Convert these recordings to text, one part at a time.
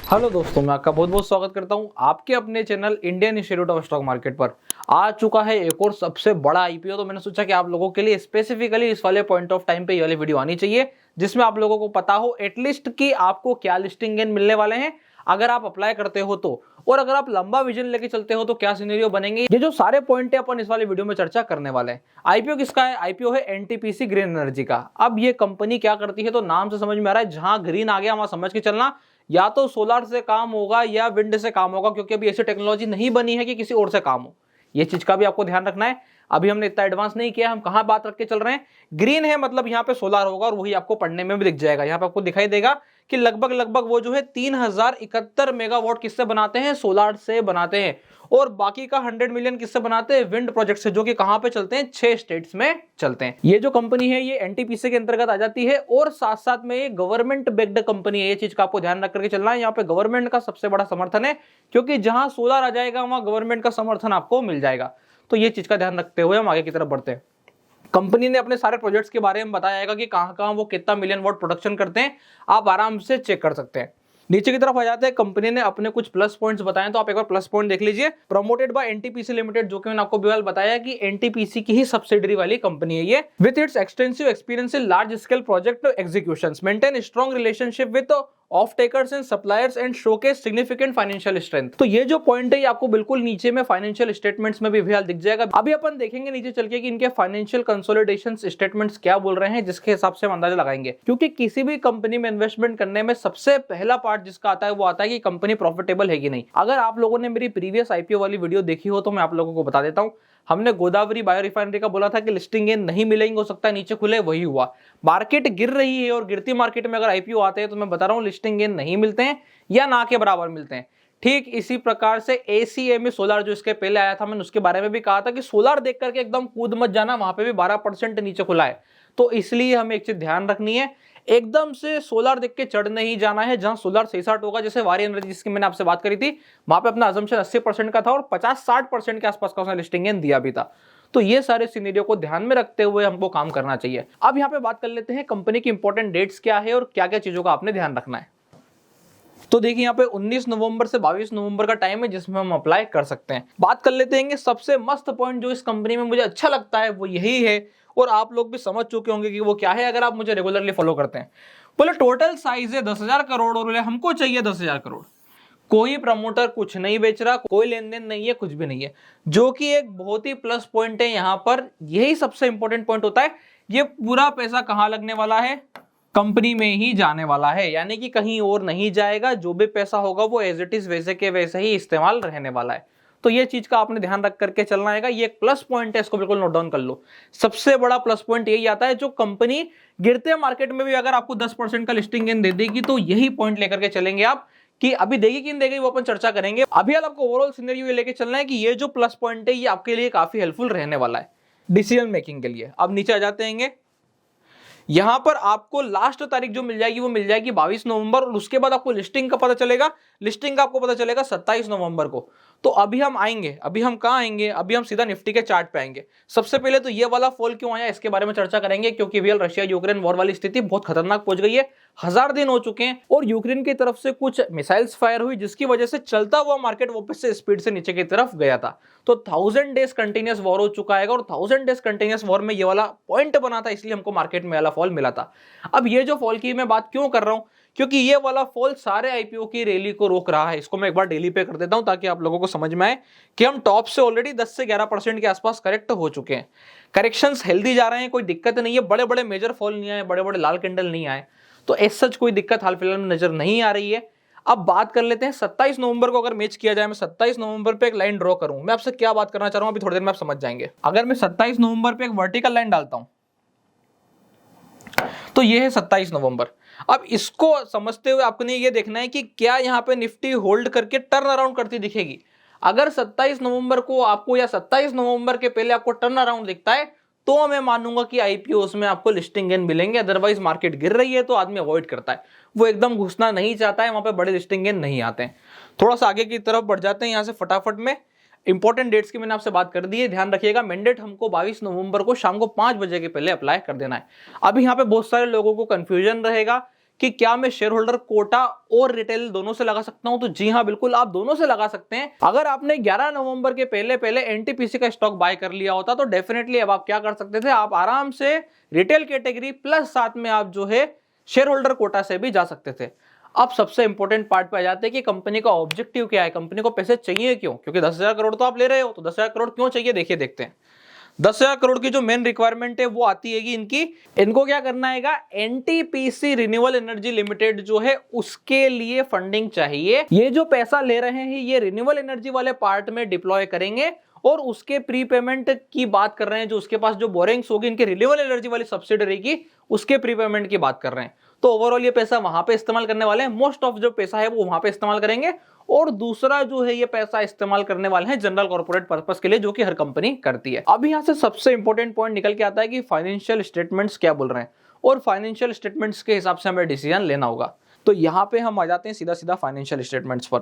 Hello दोस्तों, मैं आपका बहुत बहुत स्वागत करता हूं आपके अपने channel Indian institute of stock market पर। आ चुका है एक और सबसे बड़ा आईपीओ। तो मैंने सोचा कि आप लोगों के लिए स्पेसिफिकली इस वाले पॉइंट ऑफ टाइम पे ये वाली वीडियो आनी चाहिए, जिसमें आप लोगों को पता हो एटलीस्ट कि आपको क्या लिस्टिंग गेन मिलने वाले हैं अगर आप अप्लाई करते हो तो, और अगर आप लंबा विजन लेके चलते हो तो क्या सिनेरियो बनेंगे। ये जो सारे पॉइंट है अपन इस वाले वीडियो में चर्चा करने वाले हैं। आईपीओ किसका है? आईपीओ है एनटीपीसी ग्रीन एनर्जी का। अब ये कंपनी क्या करती है, तो नाम से समझ में आ रहा है, जहां ग्रीन आ गया वहां समझ के चलना या तो सोलर से काम होगा या विंड से काम होगा, क्योंकि अभी ऐसी टेक्नोलॉजी नहीं बनी है कि किसी और से काम हो। ये चीज का भी आपको ध्यान रखना है। अभी हमने इतना एडवांस नहीं किया, हम कहां बात रख के चल रहे हैं। ग्रीन है मतलब यहाँ पे सोलर होगा, और वही आपको पढ़ने में भी दिख जाएगा। यहाँ पे आपको दिखाई देगा कि लगभग लगभग वो जो है 3071 मेगावाट किससे बनाते हैं? सोलर से बनाते हैं। और बाकी का 100 मिलियन किससे बनाते हैं? विंड प्रोजेक्ट से, जो कि कहां पे चलते हैं? 6 स्टेट्स में चलते हैं। ये जो कंपनी है ये एनटीपीसी के अंतर्गत आ जाती है, और साथ साथ में ये गवर्नमेंट बेक्ड कंपनी है। ये चीज का आपको ध्यान रख करके चलना है। यहाँ पे गवर्नमेंट का सबसे बड़ा समर्थन है, क्योंकि जहां सोलर आ जाएगा वहां गवर्नमेंट का समर्थन आपको मिल जाएगा। तो ये चीज का ध्यान रखते हुए हम आगे की तरफ बढ़ते हैं। कंपनी ने अपने सारे प्रोजेक्ट्स के बारे में बताया कि कहां कहां वो कितना मिलियन वॉट प्रोडक्शन करते हैं, आप आराम से चेक कर सकते हैं। नीचे की तरफ आ जाते हैं। कंपनी ने अपने कुछ प्लस पॉइंट्स बताए, तो आप एक बार प्लस पॉइंट देख लीजिए। प्रमोटेड बाय एनटीपीसी लिमिटेड, जो कि मैंने आपको भी बताया कि एनटीपीसी की ही सब्सिडरी वाली कंपनी है ये। With its extensive experience in large scale project executions, maintain strong relationship with of takers and suppliers and showcase significant financial strength. तो ये जो पॉइंट है ये आपको बिल्कुल नीचे में फाइनेंशियल स्टेटमेंट्स में भी दिख जाएगा। अभी अपन देखेंगे नीचे चल के कि इनके फाइनेंशियल कंसोलिडेशन स्टेटमेंट्स क्या बोल रहे हैं, जिसके हिसाब से हम अंदाजा लगाएंगे। क्योंकि किसी भी कंपनी में इन्वेस्टमेंट करने में सबसे पहला पार्ट जिसका आता है वो आता है कि कंपनी प्रॉफिटेबल है कि नहीं। अगर आप लोगों ने मेरी प्रीवियस आईपीओ वाली वीडियो देखी हो तो मैं आप लोगों को बता देता हूं। हमने गोदावरी बायो रिफाइनरी का बोला था कि लिस्टिंग गेन नहीं मिलेंगे, हो सकता है नीचे खुले, वही हुआ। मार्केट गिर रही है और गिरती मार्केट में अगर आईपीओ आते हैं तो मैं बता रहा हूं लिस्टिंग गेन नहीं मिलते हैं या ना के बराबर मिलते हैं। ठीक इसी प्रकार से एसीएमई सोलर जो इसके पहले आया था, मैंने उसके बारे में भी कहा था कि सोलर देख करके एकदम कूद मत जाना, वहां पे भी 12% नीचे खुला है। तो इसलिए हमें एक चीज ध्यान रखनी है, एकदम से सोलर देख के चढ़ नहीं जाना है। जहां सोलर 66 होगा, जैसे वारी एनर्जी जिसकी मैंने आपसे बात करी थी, वहां पे अपना अजम्पशन 80% का था और 50-60% के आसपास का उसने लिस्टिंग गेन दिया भी था। तो ये सारे सिनेरियो को ध्यान में रखते हुए हमको काम करना चाहिए। अब यहाँ पे बात कर लेते हैं कंपनी की इंपॉर्टेंट डेट्स क्या है और क्या क्या चीजों का आपने ध्यान रखना है। तो देखिए यहाँ पे 19 नवंबर से 22 नवंबर का टाइम है जिसमें हम अप्लाई कर सकते हैं। बात कर लेते हैं सबसे मस्त पॉइंट जो इस कंपनी में मुझे अच्छा लगता है वो यही है, और आप लोग भी समझ चुके होंगे कि वो क्या है अगर आप मुझे रेगुलरली फॉलो करते हैं। बोले टोटल साइज है 10,000 करोड़ और हमको चाहिए 10,000 करोड़। कोई प्रमोटर कुछ नहीं बेच रहा, कोई लेन देन नहीं है, कुछ भी नहीं है, जो कि एक बहुत ही प्लस पॉइंट है। यहाँ पर यही सबसे इंपॉर्टेंट पॉइंट होता है। ये पूरा पैसा कहाँ लगने वाला है? कंपनी में ही जाने वाला है, यानी कि कहीं और नहीं जाएगा। जो भी पैसा होगा वो एज इट इज वैसे के वैसे ही इस्तेमाल रहने वाला है। तो ये चीज का आपने ध्यान रख करके चलना है। ये एक प्लस पॉइंट है, इसको बिल्कुल नोट डाउन कर लो। सबसे बड़ा प्लस पॉइंट यही आता है, जो कंपनी गिरते मार्केट में भी अगर आपको 10% का लिस्टिंग गेन दे देगी तो यही पॉइंट लेकर के चलेंगे आप, कि अभी देगी कि नहीं देगी वो अपन चर्चा करेंगे। अभी आपको ओवरऑल सिनेरियो लेके चलना है कि ये जो प्लस पॉइंट है ये आपके लिए काफी हेल्पफुल रहने वाला है डिसीजन मेकिंग के लिए। अब नीचे आ जाते हैं। यहां पर आपको लास्ट तारीख जो मिल जाएगी वो मिल जाएगी 22 नवंबर, और उसके बाद आपको लिस्टिंग का पता चलेगा। लिस्टिंग का आपको पता चलेगा 27 नवंबर को। तो अभी हम आएंगे, अभी हम कहां आएंगे? अभी हम सीधा निफ्टी के चार्ट पे आएंगे। सबसे पहले तो ये वाला फॉल क्यों आया इसके बारे में चर्चा करेंगे, क्योंकि रियल रशिया यूक्रेन वॉर वाली स्थिति बहुत खतरनाक पहुंच गई है। 1000 दिन हो चुके हैं और यूक्रेन की तरफ से कुछ मिसाइल्स फायर हुई, जिसकी वजह से चलता हुआ मार्केट वापस से स्पीड से नीचे की तरफ गया था। तो 1000 डेज कंटिन्यूस वॉर हो चुका है, और 1000 डेज कंटिन्यूस वॉर में ये वाला पॉइंट बना था, इसलिए हमको मार्केट में वाला फॉल मिला था। अब ये जो फॉल की मैं बात क्यों कर रहा हूं, क्योंकि ये वाला फॉल सारे आईपीओ की रैली को रोक रहा है। इसको मैं एक बार डेली पे कर देता हूं ताकि आप लोगों को समझ में आए कि हम टॉप से ऑलरेडी 10 से 11% के आसपास करेक्ट हो चुके हैं। करेक्शंस हेल्दी जा रहे हैं, कोई दिक्कत नहीं है। बड़े बड़े मेजर फॉल नहीं आए, बड़े बड़े लाल कैंडल नहीं आए, तो एज सच कोई दिक्कत हाल फिलहाल में नजर नहीं आ रही है। अब बात कर लेते हैं 27 नवंबर को। अगर मैच किया जाए, मैं 27 नवंबर पे एक लाइन ड्रॉ करूं, मैं आपसे क्या बात करना चाह रहा हूं अभी थोड़ी देर में आप समझ जाएंगे। अगर मैं 27 नवंबर पे एक वर्टिकल लाइन डालता हूं तो ये है 27 नवंबर। अब इसको समझते हुए आपने ये देखना है कि क्या यहाँ पे निफ्टी होल्ड करके टर्न अराउंड करती दिखेगी। अगर 27 नवंबर को आपको, या 27 नवंबर के पहले आपको टर्न अराउंड दिखता है, तो मैं मानूंगा कि आईपीओ में आपको लिस्टिंग गेन मिलेंगे। अदरवाइज मार्केट गिर रही है तो आदमी अवॉइड करता है, वो एकदम घुसना नहीं चाहता है, वहां पे बड़े लिस्टिंग गेन नहीं आते हैं। थोड़ा सा आगे की तरफ बढ़ जाते हैं यहाँ से फटाफट में। इंपॉर्टेंट डेट्स की मैंने आपसे बात कर दी है, ध्यान रखिएगा। मैंडेट हमको 22 नवंबर को शाम को 5 बजे के पहले अप्लाई कर देना है। अभी यहाँ पे बहुत सारे लोगों को कंफ्यूजन रहेगा कि क्या मैं शेयर होल्डर कोटा और रिटेल दोनों से लगा सकता हूं, तो जी हां बिल्कुल आप दोनों से लगा सकते हैं। अगर आपने 11 नवंबर के पहले पहले एनटीपीसी का स्टॉक बाय कर लिया होता तो डेफिनेटली अब आप क्या कर सकते थे, आप आराम से रिटेल कैटेगरी प्लस साथ में आप जो है शेयर होल्डर कोटा से भी जा सकते थे। अब सबसे इंपॉर्टेंट पार्ट पे आ जाते हैं कि कंपनी का ऑब्जेक्टिव क्या है, कंपनी को पैसे चाहिए क्यों, क्योंकि 10,000 करोड़ तो आप ले रहे हो, तो 10,000 करोड़ क्यों चाहिए देखिए देखते हैं। 10,000 करोड़ की जो मेन रिक्वायरमेंट है वो आती है कि इनको क्या करना है, एनटीपीसी रिन्यूएबल एनर्जी लिमिटेड जो है उसके लिए फंडिंग चाहिए। ये जो पैसा ले रहे हैं ये रिन्यूएबल एनर्जी वाले पार्ट में डिप्लॉय करेंगे और उसके प्री पेमेंट की बात कर रहे हैं, जो उसके पास जो बोरिंग्स होगी इनके रिन्यूएबल एनर्जी वाली सब्सिडरी की, उसके प्री पेमेंट की बात कर रहे हैं। तो ओवरऑल ये पैसा वहां पे इस्तेमाल करने वाले हैं, मोस्ट ऑफ जो पैसा है वो वहां पे इस्तेमाल करेंगे, और दूसरा जो है ये पैसा इस्तेमाल करने वाले हैं जनरल कॉर्पोरेट पर्पस के लिए, जो कि हर कंपनी करती है। अब यहां से सबसे इंपॉर्टेंट पॉइंट निकल के आता है कि फाइनेंशियल स्टेटमेंट्स क्या बोल रहे हैं, और फाइनेंशियल स्टेटमेंट्स के हिसाब से हमें डिसीजन लेना होगा। तो यहाँ पे हम आ जाते हैं सीधा सीधा फाइनेंशियल स्टेटमेंट्स पर।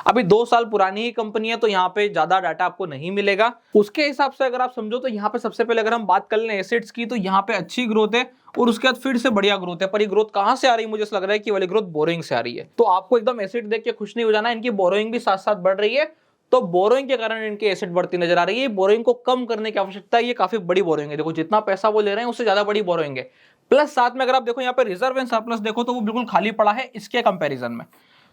अभी 2 साल पुरानी ही कंपनी है तो यहाँ पे ज्यादा डाटा आपको नहीं मिलेगा। उसके हिसाब से अगर आप समझो तो यहाँ पे सबसे पहले अगर हम बात कर लें एसेट्स की, तो यहाँ पे अच्छी ग्रोथ है और उसके बाद फिर से बढ़िया ग्रोथ है। पर ये ग्रोथ कहां से आ रही है, मुझे ऐसा लग रहा है कि वाली ग्रोथ बोरोइंग से आ रही है। तो आपको एकदम एसेट देख के खुश नहीं हो जाना, इनकी बोरोइंग भी साथ साथ बढ़ रही है, तो बोरोइंग के कारण इनके एसेट बढ़ती नजर आ रही है। बोरोइंग को कम करने की आवश्यकता है, ये काफी बड़ी बोरोइंग है। देखो जितना पैसा वो ले रहे हैं उससे ज्यादा बड़ी बोरोइंग है। प्लस साथ में अगर आप देखो यहाँ पे रिजर्व एंड सरप्लस देखो तो वो बिल्कुल खाली पड़ा है इसके कंपैरिजन में।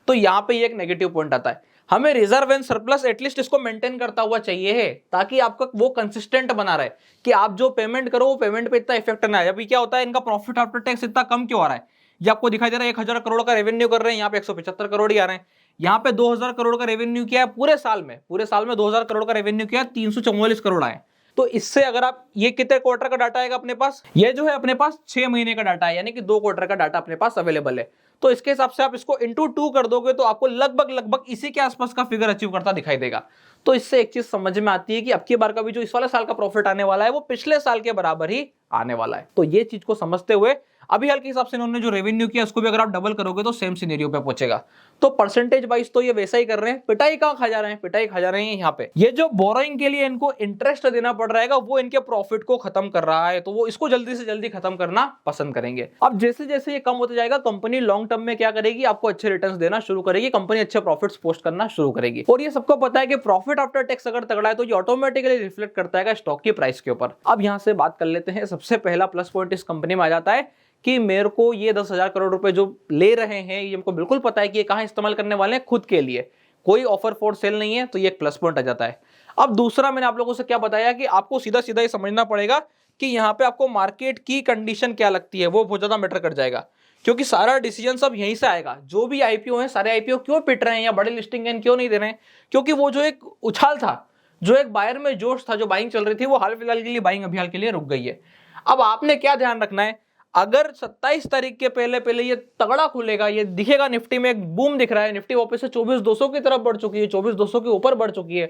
तो यहाँ पे ये एक नेगेटिव पॉइंट आता है, हमें रिजर्व एंड सरप्लस एटलीस्ट इसको मेंटेन करता हुआ चाहिए है, ताकि आपका वो कंसिस्टेंट बना रहे कि आप जो पेमेंट करो वो पेमेंट पे इतना इफेक्ट ना आए। अभी क्या होता है, इनका प्रॉफिट आफ्टर टैक्स इतना कम क्यों आ रहा है, ये आपको दिखाई दे रहा है 1,000 करोड़ का रेवेन्यू कर रहे हैं, यहाँ पे 175 करोड़ ही आ रहे हैं। यहाँ पे 2,000 करोड़ का रेवेन्यू किया है पूरे साल में 2,000 करोड़ का रेवेन्यू किया, 344 करोड़ आए। तो इससे अगर आप ये कितने क्वार्टर का डाटा आएगा अपने पास, ये जो है अपने पास 6 महीने का डाटा है, यानी कि 2 क्वार्टर का डाटा अपने पास अवेलेबल है। तो इसके हिसाब से आप इसको इंटू 2 कर दोगे तो आपको लगभग इसी के आसपास का फिगर अचीव करता दिखाई देगा। तो इससे एक चीज समझ में आती है कि अब की बार का भी जो इस वाले साल का प्रॉफिट आने वाला है वो पिछले साल के बराबर ही आने वाला है। तो ये चीज को समझते हुए अभी हाल के हिसाब से इन्होंने जो रेवेन्यू किया उसको भी अगर आप डबल करोगे तो सेम सिनेरियो पे पहुंचेगा। तो परसेंटेज वाइज तो ये वैसा ही कर रहे हैं, पिटाई कहां खा जा रहे हैं, पिटाई खा जा रहे हैं यहाँ पे। ये जो बोरोइंग के लिए इनको इंटरेस्ट देना पड़ रहा है वो इनके प्रॉफिट को खत्म कर रहा है, तो वो इसको जल्दी से जल्दी खत्म करना पसंद करेंगे। अब जैसे जैसे ये कम होता जाएगा कंपनी लॉन्ग टर्म में क्या करेगी, आपको अच्छे रिटर्न्स देना शुरू करेगी, कंपनी अच्छे प्रॉफिट्स पोस्ट करना शुरू करेगी। और ये सबको पता है कि प्रॉफिट आफ्टर टैक्स अगर तगड़ा है तो ये ऑटोमेटिकली रिफ्लेक्ट करता है स्टॉक की प्राइस के ऊपर। अब यहां से बात कर लेते हैं, सबसे पहला प्लस पॉइंट इस कंपनी में आ जाता है कि मेरे को ये 10,000 करोड़ रुपए जो ले रहे हैं ये हमको बिल्कुल पता है कि ये कहां इस्तेमाल करने वाले हैं, खुद के लिए, कोई ऑफर फॉर सेल नहीं है, तो ये एक प्लस पॉइंट आ जाता है। अब दूसरा मैंने आप लोगों से क्या बताया कि आपको सीधा सीधा ये समझना पड़ेगा कि यहाँ पे आपको मार्केट की कंडीशन क्या लगती है, वो बहुत ज्यादा मैटर कर जाएगा, क्योंकि सारा डिसीजन सब यहीं से आएगा। जो भी आईपीओ है सारे आईपीओ क्यों पिट रहे हैं या बड़े लिस्टिंग गेन क्यों नहीं दे रहे हैं, क्योंकि वो जो एक उछाल था, जो एक बायर में जोश था, जो बाइंग चल रही थी, वो हाल फिलहाल के लिए बाइंग अभी हाल के लिए रुक गई है। अब आपने क्या ध्यान रखना है, अगर 27 तारीख के पहले पहले ये तगड़ा खुलेगा, ये दिखेगा निफ्टी में एक बूम दिख रहा है, निफ्टी वापस से 24,200 की तरफ बढ़ चुकी है, 24,200 के ऊपर बढ़ चुकी है,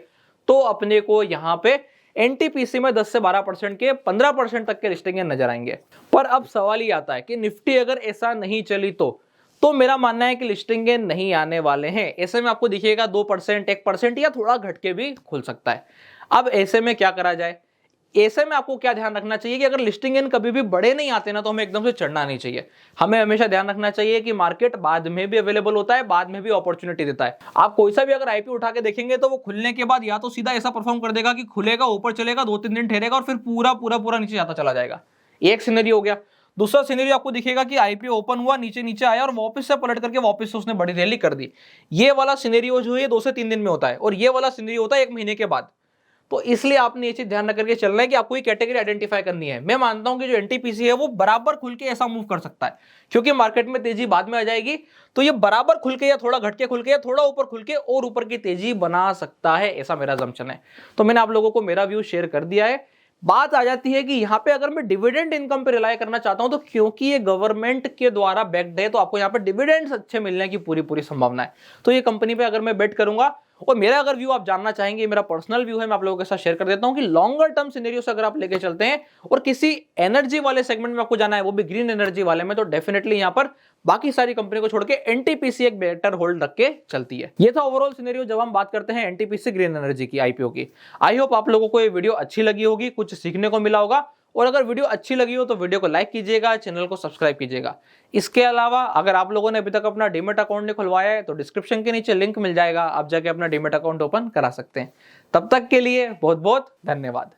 तो अपने को यहाँ पे एनटीपीसी में 10 से 12% के 15% तक के लिस्टिंग नजर आएंगे। पर अब सवाल ये आता है कि निफ्टी अगर ऐसा नहीं चली तो मेरा मानना है कि लिस्टिंग नहीं आने वाले हैं। ऐसे में आपको दिखेगा 2%, 1% या थोड़ा घट के भी खुल सकता है। अब ऐसे में क्या करा जाए, ऐसे में आपको क्या ध्यान रखना चाहिए कि अगर लिस्टिंग इन कभी भी बड़े नहीं आते ना तो हमें एकदम से चढ़ना नहीं चाहिए। हमें हमेशा ध्यान रखना चाहिए कि मार्केट बाद में भी अवेलेबल होता है, बाद में भी अपॉर्चुनिटी देता है। आप कोई सा भी अगर आईपीओ उठा के देखेंगे तो वो खुलने के बाद या तो सीधा ऐसा परफॉर्म कर देगा कि खुलेगा, ऊपर चलेगा, 2-3 दिन ठहरेगा और फिर पूरा नीचे जाता चला जाएगा। एक सिनेरियो हो गया। दूसरा सिनेरियो आपको दिखेगा कि आईपीओ ओपन हुआ, नीचे आया और वापस से पलट करके वापस से उसने बड़ी रैली कर दी। ये वाला सिनेरियो जो है 2 से 3 दिन में होता है और ये वाला सिनेरियो होता है 1 महीने के बाद। तो इसलिए आपने ये चीज ध्यान रख करके चलना है कि आपको ये कैटेगरी आइडेंटिफाई करनी है। मैं मानता हूं कि जो एनटीपीसी है वो बराबर खुल के ऐसा मूव कर सकता है, क्योंकि मार्केट में तेजी बाद में आ जाएगी, तो ये बराबर खुल के या थोड़ा घट के खुल के या थोड़ा ऊपर खुल के और ऊपर की तेजी बना सकता है, ऐसा मेरा assumption है। तो मैंने आप लोगों को मेरा व्यू शेयर कर दिया है। बात आ जाती है कि यहाँ पे अगर मैं डिविडेंड इनकम पे रिलाई करना चाहता हूं तो क्योंकि ये गवर्नमेंट के द्वारा बैक्ड है तो आपको यहाँ पे डिविडेंड्स अच्छे मिलने की पूरी संभावना है। तो ये कंपनी पे अगर मैं बेट करूंगा, और मेरा अगर व्यू आप जानना चाहेंगे, मेरा पर्सनल व्यू है, मैं आप लोगों के साथ शेयर कर देता हूं कि लॉन्गर टर्म सिनेरियो से अगर आप लेके चलते हैं और किसी एनर्जी वाले सेगमेंट में आपको जाना है, वो भी ग्रीन एनर्जी वाले में, तो डेफिनेटली यहां पर बाकी सारी कंपनी को छोड़ के एनटीपीसी एक बेटर होल्ड रख के चलती है। ये था ओवरऑल सिनेरियो जब हम बात करते हैं एनटीपीसी ग्रीन एनर्जी की, आईपीओ की। आई होप आप लोगों को ये वीडियो अच्छी लगी होगी, कुछ सीखने को मिला होगा। और अगर वीडियो अच्छी लगी हो तो वीडियो को लाइक कीजिएगा, चैनल को सब्सक्राइब कीजिएगा। इसके अलावा अगर आप लोगों ने अभी तक अपना डीमैट अकाउंट नहीं खुलवाया है तो डिस्क्रिप्शन के नीचे लिंक मिल जाएगा, आप जाके अपना डीमैट अकाउंट ओपन करा सकते हैं। तब तक के लिए बहुत बहुत धन्यवाद।